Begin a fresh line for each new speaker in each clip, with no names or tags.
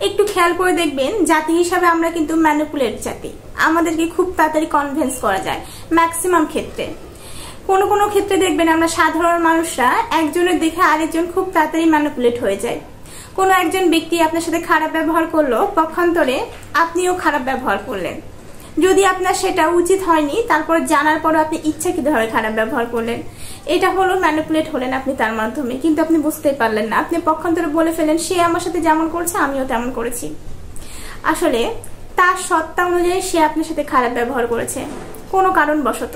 একটু খেয়াল করে দেখবেন, জাতি হিসাবে আমরা কিন্তু ম্যানিপুলেট জাতি। আমাদেরকে খুব তাড়াতাড়ি কনভিন্স করা যায় ম্যাক্সিমাম ক্ষেত্রে। কোনো কোনো ক্ষেত্রে দেখবেন আমরা সাধারণ মানুষরা একজনের দেখে আরেকজন খুব তাড়াতাড়ি ম্যানিপুলেট হয়ে যায়। কোনো একজন ব্যক্তি আপনার সাথে খারাপ ব্যবহার করলো, পক্ষান্তরে আপনিও খারাপ ব্যবহার করলেন। যদি আপনার সেটা উচিত হয়নি, তারপর জানার পরও আপনি ইচ্ছাকৃতভাবে খারাপ ব্যবহার করলেন, এটা হলো ম্যানিপুলেট হলেন আপনি তার মাধ্যমে, কিন্তু আপনি বুঝতেই পারলেন না। আপনি পক্ষান্তরে বলে ফেলেন সে আমার সাথে যেমন করছে আমিও তেমন করেছি। আসলে তার সত্তা অনুযায়ী সে আপনার সাথে খারাপ ব্যবহার করেছে কোনো কারণবশত।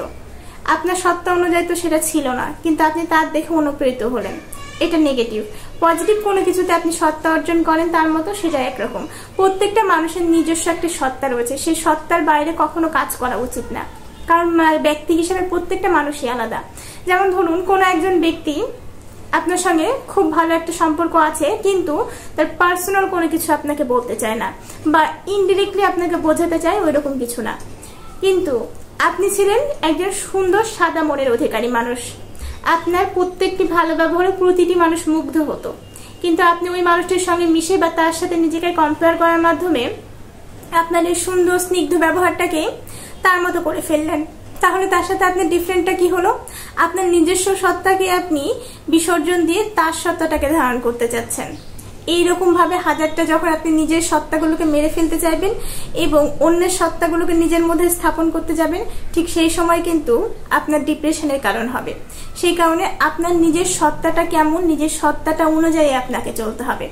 আপনার সত্তা অনুযায়ী তো সেটা ছিল না, কিন্তু আপনি তার দেখে অনুপ্রেরিত হলেন। এটা নেগেটিভ। পজিটিভ কোনো কিছুতে আপনি সত্তা অর্জন করেন তার মতো, সেটা একরকম। প্রত্যেকটা মানুষের নিজস্ব একটা সত্তা রয়েছে, সেই সত্তার বাইরে কখনো কাজ করা উচিত না, কারণ ব্যক্তি হিসেবে প্রত্যেকটা মানুষই আলাদা। যেমন ধরুন কোনো একজন ব্যক্তি আপনার সঙ্গে খুব ভালো একটা সম্পর্ক আছে, কিন্তু তার পার্সোনাল কোনো কিছু আপনাকে বলতে চায় না, বা ইনডিরেক্টলি আপনাকে বোঝাতে চায় ওইরকম কিছু না, কিন্তু আপনি ছিলেন একজন সুন্দর সাদা মনের অধিকারী মানুষ। আপনার প্রত্যেকটি ভালো ব্যবহারে প্রতিটি মানুষ মুগ্ধ হতো, কিন্তু আপনি ওই মানুষটির সঙ্গে মিশে বা তার সাথে নিজেকে কম্পেয়ার করার মাধ্যমে আপনার এই সুন্দর স্নিগ্ধ ব্যবহারটাকে তার মতো করে ফেললেন। তাহলে তার সাথে আপনার ডিফারেন্টটা কি হলো? আপনার নিজস্ব সত্তাকে আপনি বিসর্জন দিয়ে তার সত্তাটাকে ধারণ করতে চাচ্ছেন। এইরকম ভাবে হাজারটা যখন আপনি নিজের সত্তাগুলোকে মেরে ফেলতে চাইবেন এবং অন্যের সত্তাগুলোকে নিজের মধ্যে স্থাপন করতে যাবেন, ঠিক সেই সময় কিন্তু আপনার ডিপ্রেশনের কারণ হবে। সেই কারণে আপনার নিজের সত্তাটা কেমন, নিজের সত্তাটা অনুযায়ী আপনাকে চলতে হবে।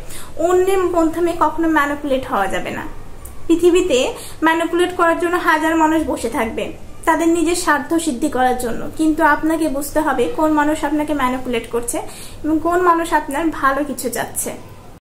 অন্যের মাধ্যমে কখনো ম্যানিপুলেট হওয়া যাবে না। পৃথিবীতে ম্যানিপুলেট করার জন্য হাজার মানুষ বসে থাকবে তাদের নিজের স্বার্থ সিদ্ধি করার জন্য, কিন্তু আপনাকে বুঝতে হবে কোন মানুষ আপনাকে ম্যানিপুলেট করছে এবং কোন মানুষ আপনার ভালো কিছু চাচ্ছে।